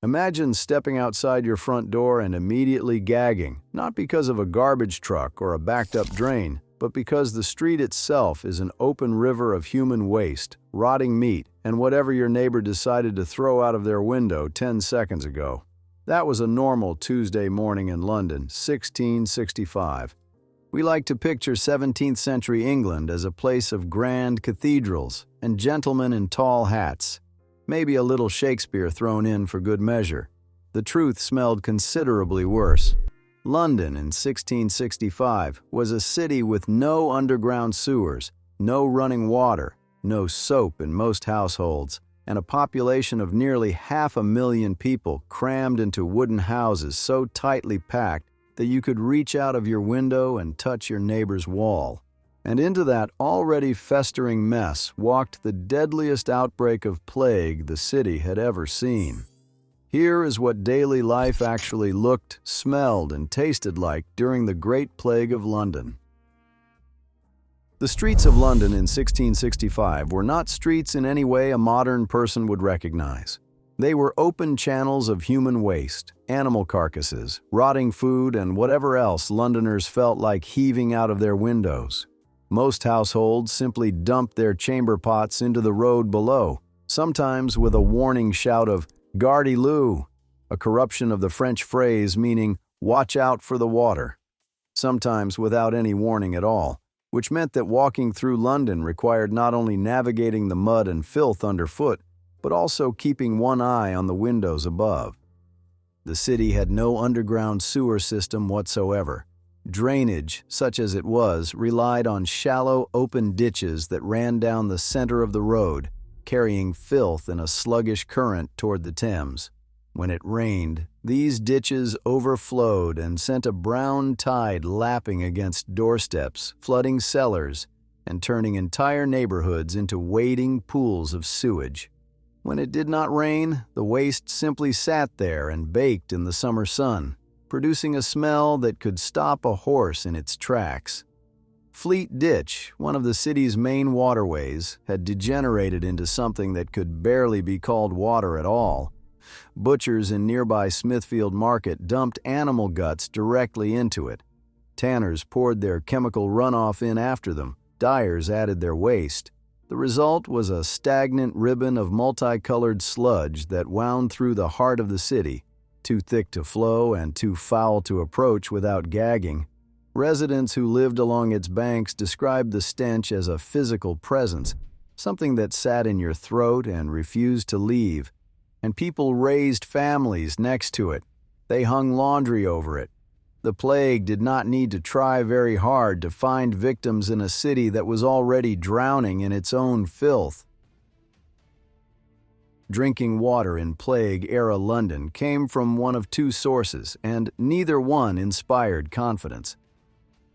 Imagine stepping outside your front door and immediately gagging, not because of a garbage truck or a backed-up drain, but because the street itself is an open river of human waste, rotting meat, and whatever your neighbor decided to throw out of their window 10 seconds ago. That was a normal Tuesday morning in London, 1665. We like to picture 17th century England as a place of grand cathedrals and gentlemen in tall hats. Maybe a little Shakespeare thrown in for good measure. The truth smelled considerably worse. London in 1665 was a city with no underground sewers, no running water, no soap in most households, and a population of nearly 500,000 people crammed into wooden houses so tightly packed that you could reach out of your window and touch your neighbor's wall. And into that already festering mess walked the deadliest outbreak of plague the city had ever seen. Here is what daily life actually looked, smelled, and tasted like during the Great Plague of London. The streets of London in 1665 were not streets in any way a modern person would recognize. They were open channels of human waste, animal carcasses, rotting food, and whatever else Londoners felt like heaving out of their windows. Most households simply dumped their chamber pots into the road below, sometimes with a warning shout of "Gardez-loo," a corruption of the French phrase meaning "watch out for the water," sometimes without any warning at all, which meant that walking through London required not only navigating the mud and filth underfoot, but also keeping one eye on the windows above. The city had no underground sewer system whatsoever. Drainage, such as it was, relied on shallow, open ditches that ran down the center of the road, carrying filth in a sluggish current toward the Thames. When it rained, these ditches overflowed and sent a brown tide lapping against doorsteps, flooding cellars, and turning entire neighborhoods into wading pools of sewage. When it did not rain, the waste simply sat there and baked in the summer sun, producing a smell that could stop a horse in its tracks. Fleet Ditch, one of the city's main waterways, had degenerated into something that could barely be called water at all. Butchers in nearby Smithfield Market dumped animal guts directly into it. Tanners poured their chemical runoff in after them. Dyers added their waste. The result was a stagnant ribbon of multicolored sludge that wound through the heart of the city, too thick to flow and too foul to approach without gagging. Residents who lived along its banks described the stench as a physical presence, something that sat in your throat and refused to leave. And people raised families next to it. They hung laundry over it. The plague did not need to try very hard to find victims in a city that was already drowning in its own filth. Drinking water in Plague-era London came from one of two sources, and neither one inspired confidence.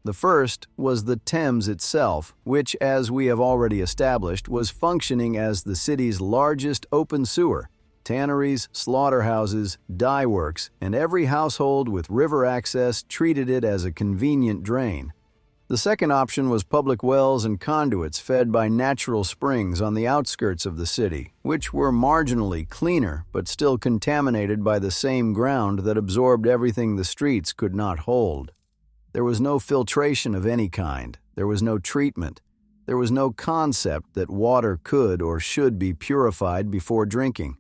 The first was the Thames itself, which, as we have already established, was functioning as the city's largest open sewer. Tanneries, slaughterhouses, dye works, and every household with river access treated it as a convenient drain. The second option was public wells and conduits fed by natural springs on the outskirts of the city, which were marginally cleaner but still contaminated by the same ground that absorbed everything the streets could not hold. There was no filtration of any kind. There was no treatment. There was no concept that water could or should be purified before drinking.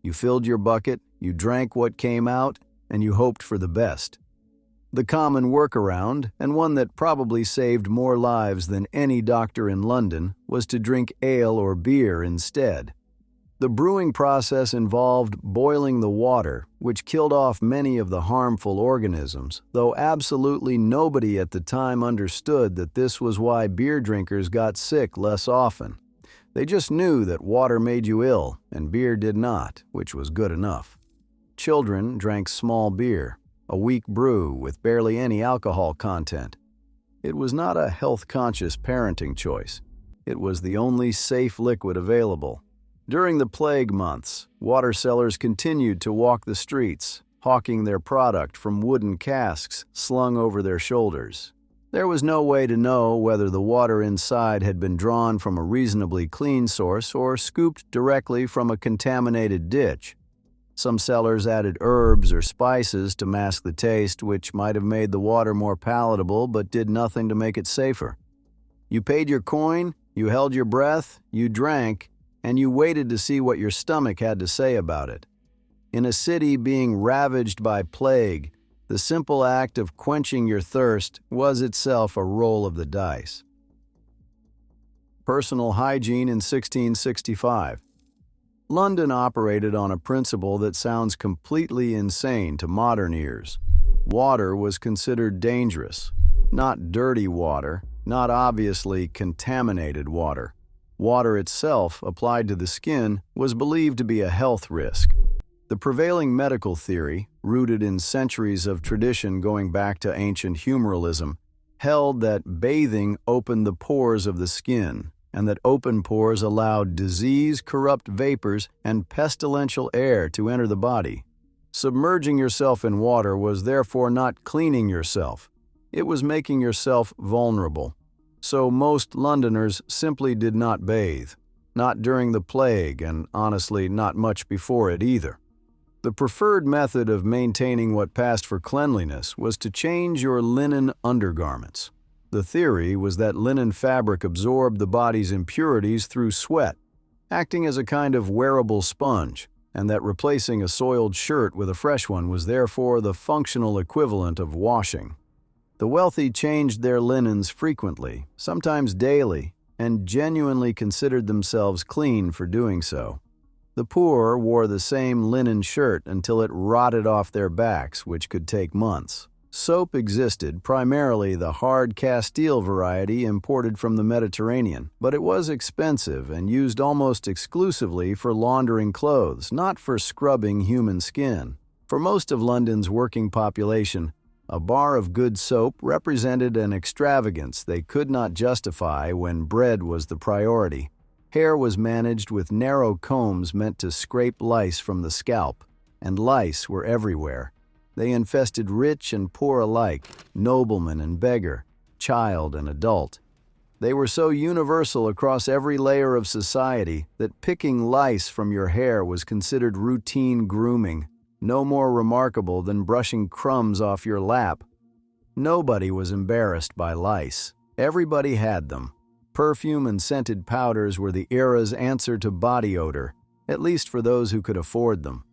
You filled your bucket, you drank what came out, and you hoped for the best. The common workaround, and one that probably saved more lives than any doctor in London, was to drink ale or beer instead. The brewing process involved boiling the water, which killed off many of the harmful organisms, though absolutely nobody at the time understood that this was why beer drinkers got sick less often. They just knew that water made you ill, and beer did not, which was good enough. Children drank small beer, a weak brew with barely any alcohol content. It was not a health-conscious parenting choice. It was the only safe liquid available. During the plague months, water sellers continued to walk the streets, hawking their product from wooden casks slung over their shoulders. There was no way to know whether the water inside had been drawn from a reasonably clean source or scooped directly from a contaminated ditch. Some sellers added herbs or spices to mask the taste, which might have made the water more palatable but did nothing to make it safer. You paid your coin, you held your breath, you drank, and you waited to see what your stomach had to say about it. In a city being ravaged by plague, the simple act of quenching your thirst was itself a roll of the dice. Personal hygiene in 1665. London operated on a principle that sounds completely insane to modern ears. Water was considered dangerous. Not dirty water, not obviously contaminated water. Water itself, applied to the skin, was believed to be a health risk. The prevailing medical theory, rooted in centuries of tradition going back to ancient humorism, held that bathing opened the pores of the skin, and that open pores allowed disease, corrupt vapors, and pestilential air to enter the body. Submerging yourself in water was therefore not cleaning yourself. It was making yourself vulnerable. So most Londoners simply did not bathe, not during the plague, and honestly not much before it either. The preferred method of maintaining what passed for cleanliness was to change your linen undergarments. The theory was that linen fabric absorbed the body's impurities through sweat, acting as a kind of wearable sponge, and that replacing a soiled shirt with a fresh one was therefore the functional equivalent of washing. The wealthy changed their linens frequently, sometimes daily, and genuinely considered themselves clean for doing so. The poor wore the same linen shirt until it rotted off their backs, which could take months. Soap existed, primarily the hard Castile variety imported from the Mediterranean, but it was expensive and used almost exclusively for laundering clothes, not for scrubbing human skin. For most of London's working population, a bar of good soap represented an extravagance they could not justify when bread was the priority. Hair was managed with narrow combs meant to scrape lice from the scalp, and lice were everywhere. They infested rich and poor alike, nobleman and beggar, child and adult. They were so universal across every layer of society that picking lice from your hair was considered routine grooming, no more remarkable than brushing crumbs off your lap. Nobody was embarrassed by lice. Everybody had them. Perfume and scented powders were the era's answer to body odor, at least for those who could afford them.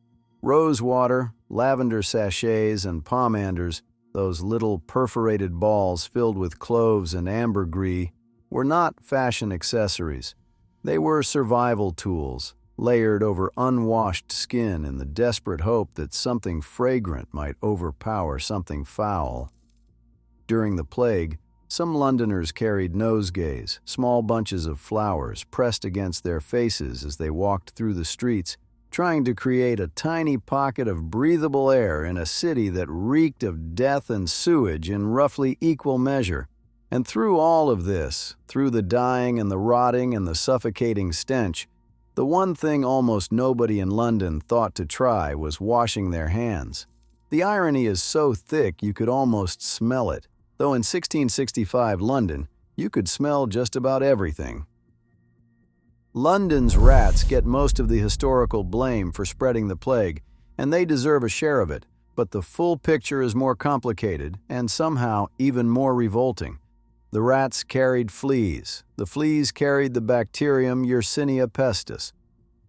Rose water, lavender sachets, and pomanders, those little perforated balls filled with cloves and ambergris, were not fashion accessories. They were survival tools, layered over unwashed skin in the desperate hope that something fragrant might overpower something foul. During the plague, some Londoners carried nosegays, small bunches of flowers pressed against their faces as they walked through the streets, trying to create a tiny pocket of breathable air in a city that reeked of death and sewage in roughly equal measure. And through all of this, through the dying and the rotting and the suffocating stench, the one thing almost nobody in London thought to try was washing their hands. The irony is so thick you could almost smell it, though in 1665 London, you could smell just about everything. London's rats get most of the historical blame for spreading the plague, and they deserve a share of it, but the full picture is more complicated and somehow even more revolting. The rats carried fleas. The fleas carried the bacterium Yersinia pestis.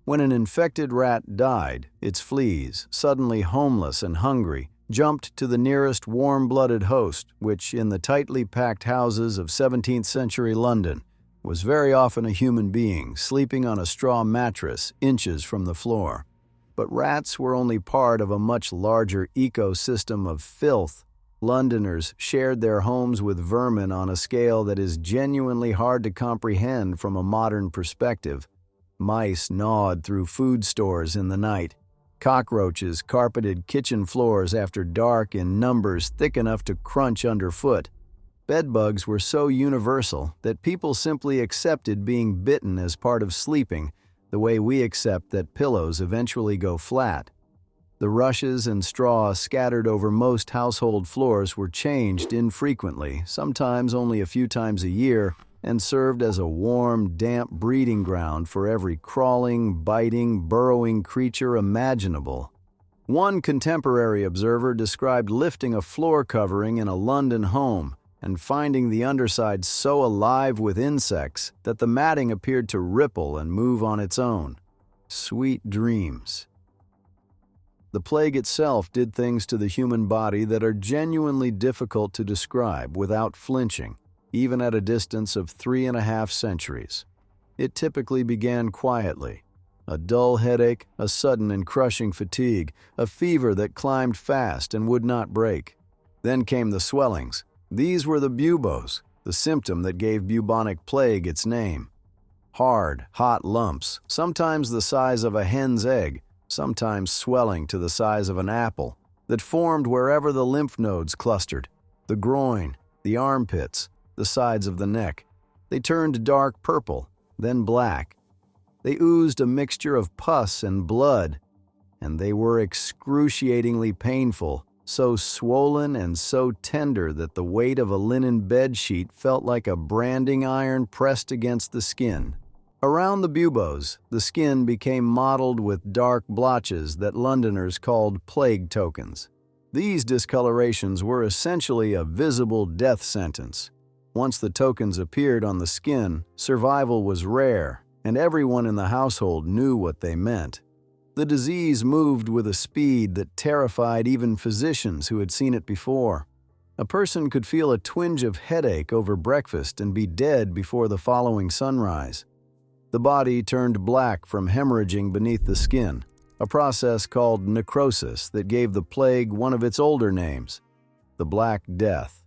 When an infected rat died, its fleas, suddenly homeless and hungry, jumped to the nearest warm-blooded host, which, in the tightly packed houses of 17th century London, was very often a human being sleeping on a straw mattress inches from the floor. But rats were only part of a much larger ecosystem of filth. Londoners shared their homes with vermin on a scale that is genuinely hard to comprehend from a modern perspective. Mice gnawed through food stores in the night. Cockroaches carpeted kitchen floors after dark in numbers thick enough to crunch underfoot. Bedbugs were so universal that people simply accepted being bitten as part of sleeping, the way we accept that pillows eventually go flat. The rushes and straw scattered over most household floors were changed infrequently, sometimes only a few times a year, and served as a warm, damp breeding ground for every crawling, biting, burrowing creature imaginable. One contemporary observer described lifting a floor covering in a London home and finding the underside so alive with insects that the matting appeared to ripple and move on its own. Sweet dreams. The plague itself did things to the human body that are genuinely difficult to describe without flinching, even at a distance of 3.5 centuries. It typically began quietly. A dull headache, a sudden and crushing fatigue, a fever that climbed fast and would not break. Then came the swellings. These were the buboes, the symptom that gave bubonic plague its name. Hard, hot lumps, sometimes the size of a hen's egg, sometimes swelling to the size of an apple, that formed wherever the lymph nodes clustered, the groin, the armpits, the sides of the neck. They turned dark purple, then black. They oozed a mixture of pus and blood, and they were excruciatingly painful, so swollen and so tender that the weight of a linen bedsheet felt like a branding iron pressed against the skin. Around the buboes, the skin became mottled with dark blotches that Londoners called plague tokens. These discolorations were essentially a visible death sentence. Once the tokens appeared on the skin, survival was rare, and everyone in the household knew what they meant. The disease moved with a speed that terrified even physicians who had seen it before. A person could feel a twinge of headache over breakfast and be dead before the following sunrise. The body turned black from hemorrhaging beneath the skin, a process called necrosis that gave the plague one of its older names, the Black Death.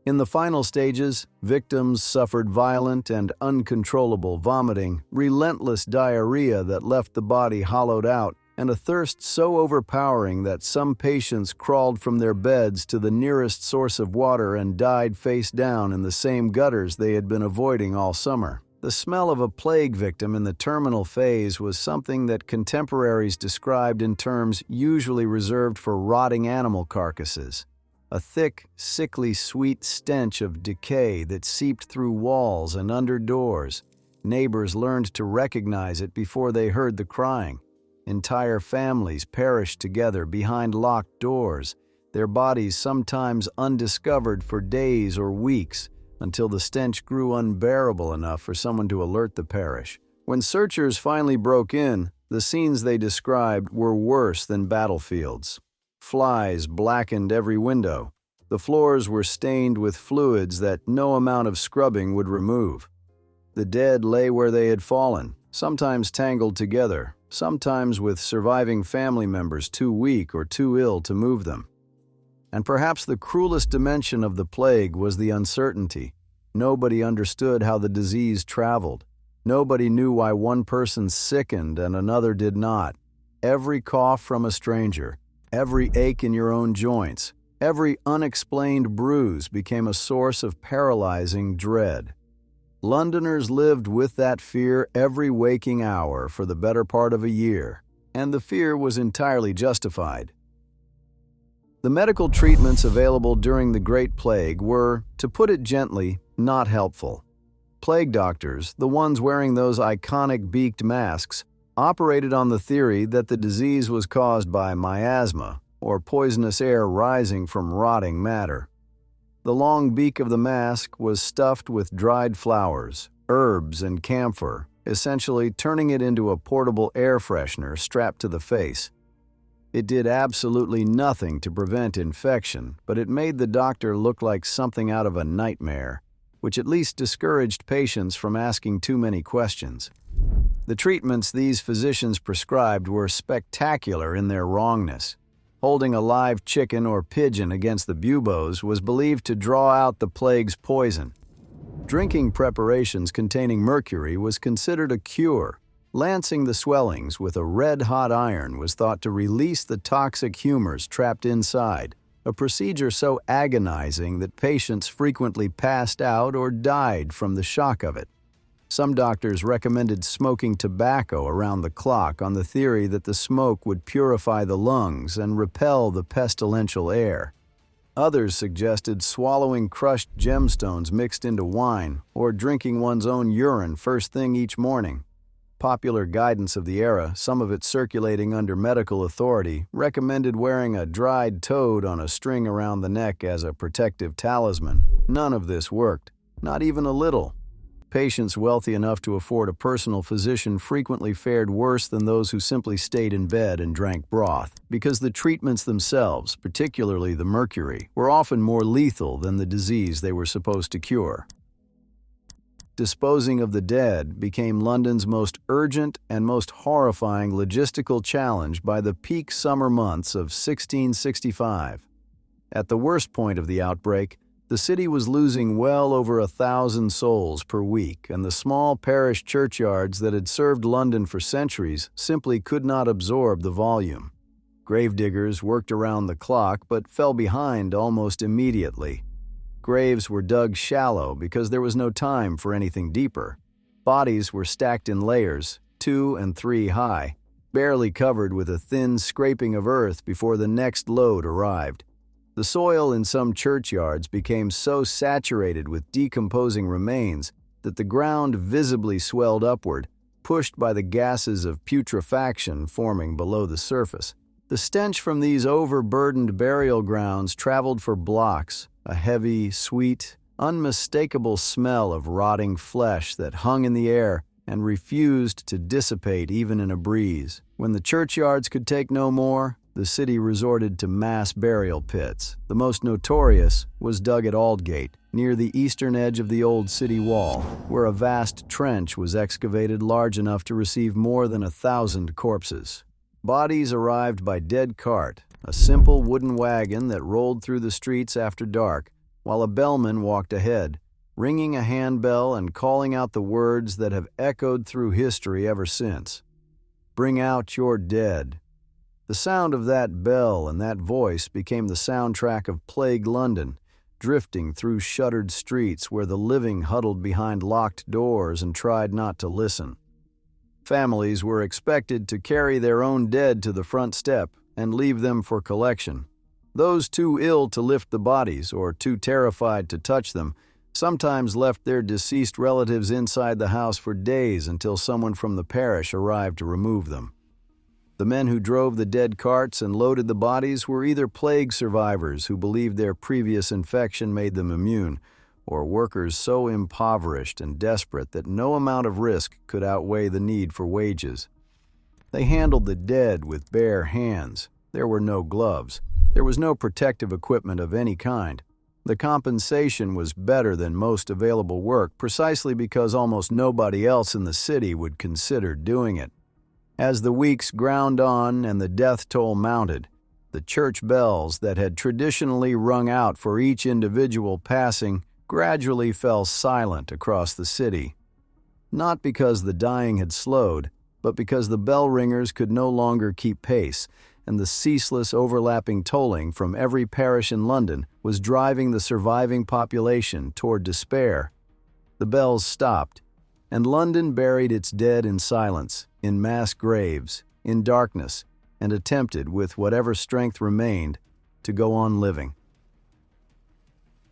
In the final stages, victims suffered violent and uncontrollable vomiting, relentless diarrhea that left the body hollowed out, and a thirst so overpowering that some patients crawled from their beds to the nearest source of water and died face down in the same gutters they had been avoiding all summer. The smell of a plague victim in the terminal phase was something that contemporaries described in terms usually reserved for rotting animal carcasses. A thick, sickly sweet stench of decay that seeped through walls and under doors. Neighbors learned to recognize it before they heard the crying. Entire families perished together behind locked doors, their bodies sometimes undiscovered for days or weeks, until the stench grew unbearable enough for someone to alert the parish. When searchers finally broke in, the scenes they described were worse than battlefields. Flies blackened every window. The floors were stained with fluids that no amount of scrubbing would remove. The dead lay where they had fallen, sometimes tangled together, sometimes with surviving family members too weak or too ill to move them. And perhaps the cruelest dimension of the plague was the uncertainty. Nobody understood how the disease traveled. Nobody knew why one person sickened and another did not. Every cough from a stranger, every ache in your own joints, every unexplained bruise became a source of paralyzing dread. Londoners lived with that fear every waking hour for the better part of a year, and the fear was entirely justified. The medical treatments available during the Great Plague were, to put it gently, not helpful. Plague doctors, the ones wearing those iconic beaked masks, operated on the theory that the disease was caused by miasma, or poisonous air rising from rotting matter. The long beak of the mask was stuffed with dried flowers, herbs, and camphor, essentially turning it into a portable air freshener strapped to the face. It did absolutely nothing to prevent infection, but it made the doctor look like something out of a nightmare, which at least discouraged patients from asking too many questions. The treatments these physicians prescribed were spectacular in their wrongness. Holding a live chicken or pigeon against the buboes was believed to draw out the plague's poison. Drinking preparations containing mercury was considered a cure. Lancing the swellings with a red-hot iron was thought to release the toxic humors trapped inside, a procedure so agonizing that patients frequently passed out or died from the shock of it. Some doctors recommended smoking tobacco around the clock on the theory that the smoke would purify the lungs and repel the pestilential air. Others suggested swallowing crushed gemstones mixed into wine or drinking one's own urine first thing each morning. Popular guidance of the era, some of it circulating under medical authority, recommended wearing a dried toad on a string around the neck as a protective talisman. None of this worked, not even a little. Patients wealthy enough to afford a personal physician frequently fared worse than those who simply stayed in bed and drank broth, because the treatments themselves, particularly the mercury, were often more lethal than the disease they were supposed to cure. Disposing of the dead became London's most urgent and most horrifying logistical challenge by the peak summer months of 1665. At the worst point of the outbreak, the city was losing well over 1,000 souls per week, and the small parish churchyards that had served London for centuries simply could not absorb the volume. Gravediggers worked around the clock but fell behind almost immediately. Graves were dug shallow because there was no time for anything deeper. Bodies were stacked in layers, 2 and 3 high, barely covered with a thin scraping of earth before the next load arrived. The soil in some churchyards became so saturated with decomposing remains that the ground visibly swelled upward, pushed by the gases of putrefaction forming below the surface. The stench from these overburdened burial grounds traveled for blocks, a heavy, sweet, unmistakable smell of rotting flesh that hung in the air and refused to dissipate even in a breeze. When the churchyards could take no more, the city resorted to mass burial pits. The most notorious was dug at Aldgate, near the eastern edge of the old city wall, where a vast trench was excavated large enough to receive more than 1,000 corpses. Bodies arrived by dead cart, a simple wooden wagon that rolled through the streets after dark, while a bellman walked ahead, ringing a handbell and calling out the words that have echoed through history ever since. "Bring out your dead." The sound of that bell and that voice became the soundtrack of plagued London, drifting through shuttered streets where the living huddled behind locked doors and tried not to listen. Families were expected to carry their own dead to the front step and leave them for collection. Those too ill to lift the bodies or too terrified to touch them sometimes left their deceased relatives inside the house for days until someone from the parish arrived to remove them. The men who drove the dead carts and loaded the bodies were either plague survivors who believed their previous infection made them immune, or workers so impoverished and desperate that no amount of risk could outweigh the need for wages. They handled the dead with bare hands. There were no gloves. There was no protective equipment of any kind. The compensation was better than most available work precisely because almost nobody else in the city would consider doing it. As the weeks ground on and the death toll mounted, the church bells that had traditionally rung out for each individual passing gradually fell silent across the city. Not because the dying had slowed, but because the bell ringers could no longer keep pace, and the ceaseless overlapping tolling from every parish in London was driving the surviving population toward despair. The bells stopped, and London buried its dead in silence, in mass graves, in darkness, and attempted, with whatever strength remained, to go on living.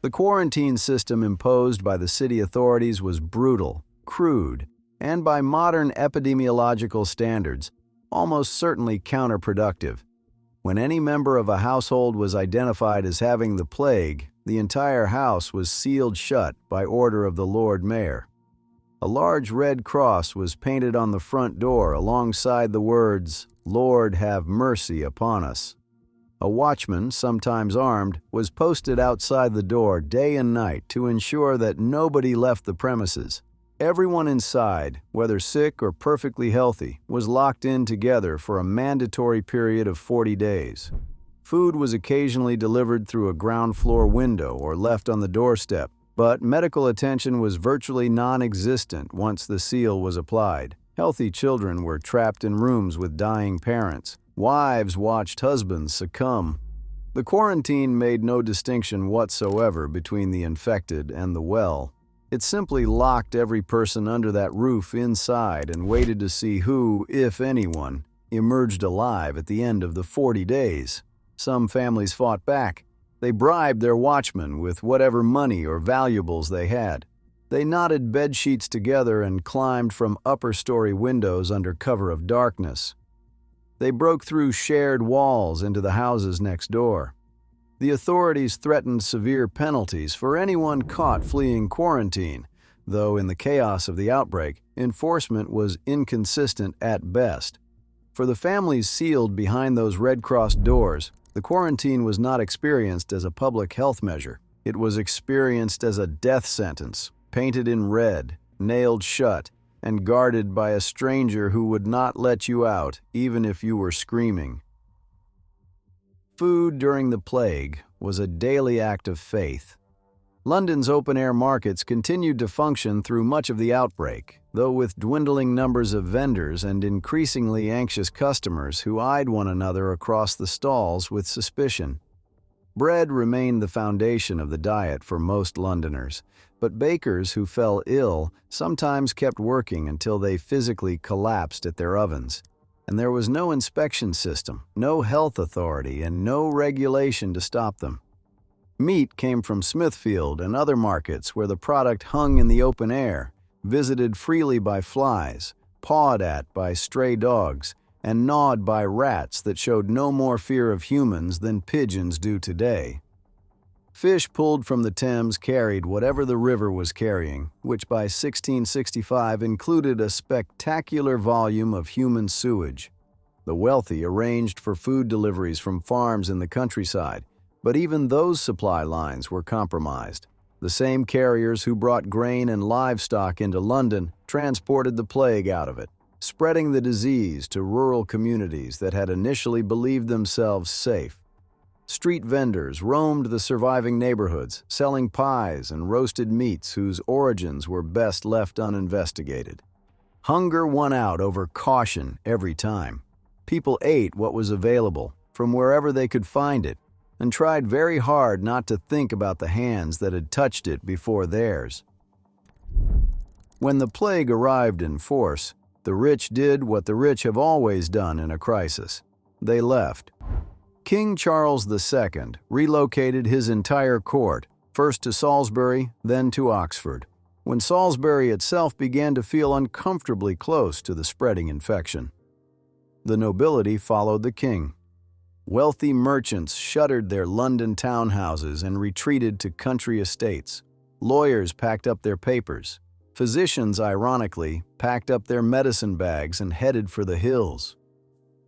The quarantine system imposed by the city authorities was brutal, crude, and by modern epidemiological standards, almost certainly counterproductive. When any member of a household was identified as having the plague, the entire house was sealed shut by order of the Lord Mayor. A large red cross was painted on the front door alongside the words, "Lord, have mercy upon us." A watchman, sometimes armed, was posted outside the door day and night to ensure that nobody left the premises. Everyone inside, whether sick or perfectly healthy, was locked in together for a mandatory period of 40 days. Food was occasionally delivered through a ground floor window or left on the doorstep, but medical attention was virtually non-existent once the seal was applied. Healthy children were trapped in rooms with dying parents. Wives watched husbands succumb. The quarantine made no distinction whatsoever between the infected and the well. It simply locked every person under that roof inside and waited to see who, if anyone, emerged alive at the end of the 40 days. Some families fought back. They bribed their watchmen with whatever money or valuables they had. They knotted bedsheets together and climbed from upper-story windows under cover of darkness. They broke through shared walls into the houses next door. The authorities threatened severe penalties for anyone caught fleeing quarantine, though in the chaos of the outbreak, enforcement was inconsistent at best. For the families sealed behind those Red Cross doors, the quarantine was not experienced as a public health measure. It was experienced as a death sentence, painted in red, nailed shut, and guarded by a stranger who would not let you out, even if you were screaming. Food during the plague was a daily act of faith. London's open-air markets continued to function through much of the outbreak, though with dwindling numbers of vendors and increasingly anxious customers who eyed one another across the stalls with suspicion. Bread remained the foundation of the diet for most Londoners, but bakers who fell ill sometimes kept working until they physically collapsed at their ovens. And there was no inspection system, no health authority, and no regulation to stop them. Meat came from Smithfield and other markets where the product hung in the open air, visited freely by flies, pawed at by stray dogs, and gnawed by rats that showed no more fear of humans than pigeons do today. Fish pulled from the Thames carried whatever the river was carrying, which by 1665 included a spectacular volume of human sewage. The wealthy arranged for food deliveries from farms in the countryside, but even those supply lines were compromised. The same carriers who brought grain and livestock into London transported the plague out of it, spreading the disease to rural communities that had initially believed themselves safe. Street vendors roamed the surviving neighborhoods, selling pies and roasted meats whose origins were best left uninvestigated. Hunger won out over caution every time. People ate what was available, from wherever they could find it, and tried very hard not to think about the hands that had touched it before theirs. When the plague arrived in force, the rich did what the rich have always done in a crisis. They left. King Charles II relocated his entire court, first to Salisbury, then to Oxford, when Salisbury itself began to feel uncomfortably close to the spreading infection. The nobility followed the king. Wealthy merchants shuttered their London townhouses and retreated to country estates. Lawyers packed up their papers. Physicians, ironically, packed up their medicine bags and headed for the hills.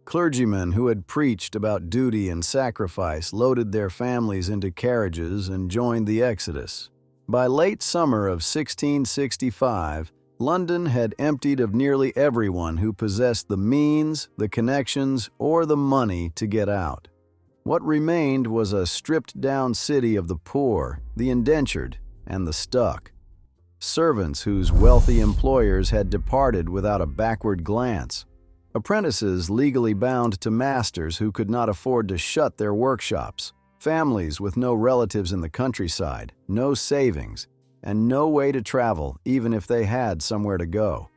Clergymen who had preached about duty and sacrifice loaded their families into carriages and joined the exodus. By late summer of 1665, London had emptied of nearly everyone who possessed the means, the connections, or the money to get out. What remained was a stripped-down city of the poor, the indentured, and the stuck. Servants whose wealthy employers had departed without a backward glance. Apprentices legally bound to masters who could not afford to shut their workshops. Families with no relatives in the countryside, no savings, and no way to travel even if they had somewhere to go.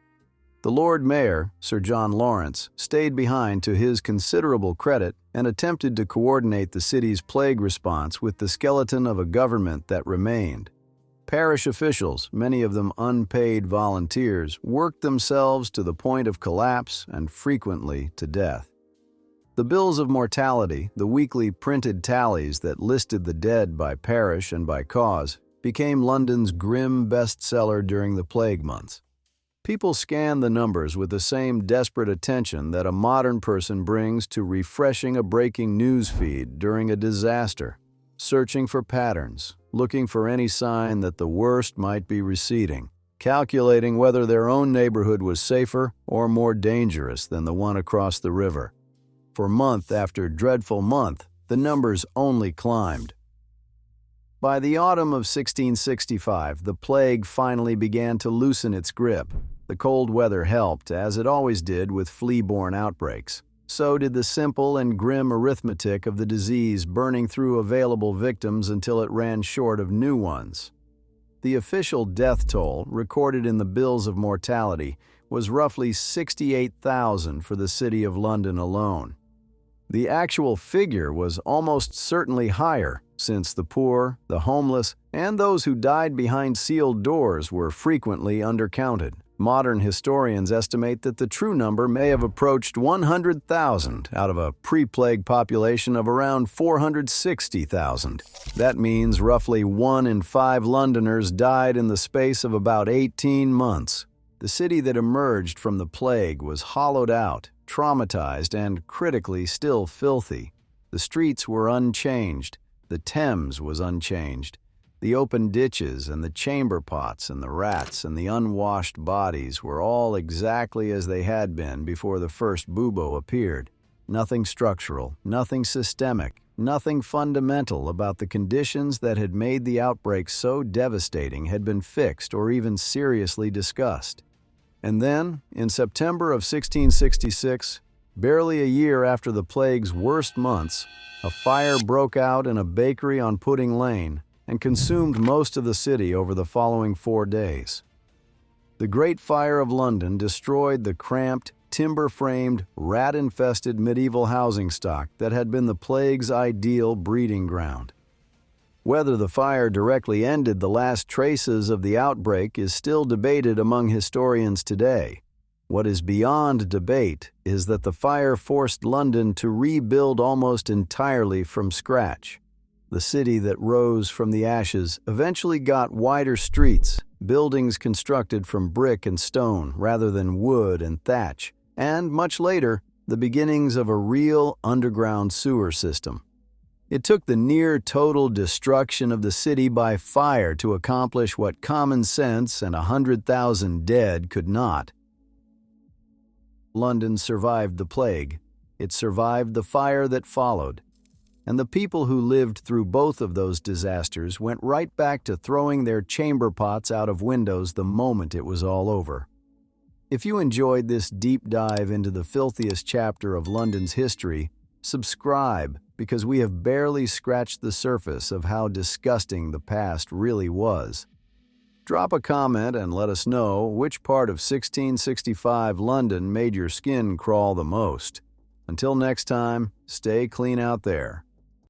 The Lord Mayor, Sir John Lawrence, stayed behind to his considerable credit and attempted to coordinate the city's plague response with the skeleton of a government that remained. Parish officials, many of them unpaid volunteers, worked themselves to the point of collapse and frequently to death. The bills of mortality, the weekly printed tallies that listed the dead by parish and by cause, became London's grim bestseller during the plague months. People scanned the numbers with the same desperate attention that a modern person brings to refreshing a breaking news feed during a disaster, searching for patterns, looking for any sign that the worst might be receding, calculating whether their own neighborhood was safer or more dangerous than the one across the river. For month after dreadful month, the numbers only climbed. By the autumn of 1665, the plague finally began to loosen its grip. The cold weather helped, as it always did with flea-borne outbreaks. So did the simple and grim arithmetic of the disease burning through available victims until it ran short of new ones. The official death toll, recorded in the bills of mortality, was roughly 68,000 for the city of London alone. The actual figure was almost certainly higher, since the poor, the homeless, and those who died behind sealed doors were frequently undercounted. Modern historians estimate that the true number may have approached 100,000 out of a pre-plague population of around 460,000. That means roughly 1 in 5 Londoners died in the space of about 18 months. The city that emerged from the plague was hollowed out, traumatized, and critically still filthy. The streets were unchanged. The Thames was unchanged. The open ditches and the chamber pots and the rats and the unwashed bodies were all exactly as they had been before the first bubo appeared. Nothing structural, nothing systemic, nothing fundamental about the conditions that had made the outbreak so devastating had been fixed or even seriously discussed. And then, in September of 1666, barely a year after the plague's worst months, a fire broke out in a bakery on Pudding Lane and consumed most of the city over the following 4 days. The Great Fire of London destroyed the cramped, timber-framed, rat-infested medieval housing stock that had been the plague's ideal breeding ground. Whether the fire directly ended the last traces of the outbreak is still debated among historians today. What is beyond debate is that the fire forced London to rebuild almost entirely from scratch. The city that rose from the ashes eventually got wider streets, buildings constructed from brick and stone rather than wood and thatch, and much later, the beginnings of a real underground sewer system. It took the near total destruction of the city by fire to accomplish what common sense and 100,000 dead could not. London survived the plague. It survived the fire that followed. And the people who lived through both of those disasters went right back to throwing their chamber pots out of windows the moment it was all over. If you enjoyed this deep dive into the filthiest chapter of London's history, subscribe, because we have barely scratched the surface of how disgusting the past really was. Drop a comment and let us know which part of 1665 London made your skin crawl the most. Until next time, stay clean out there.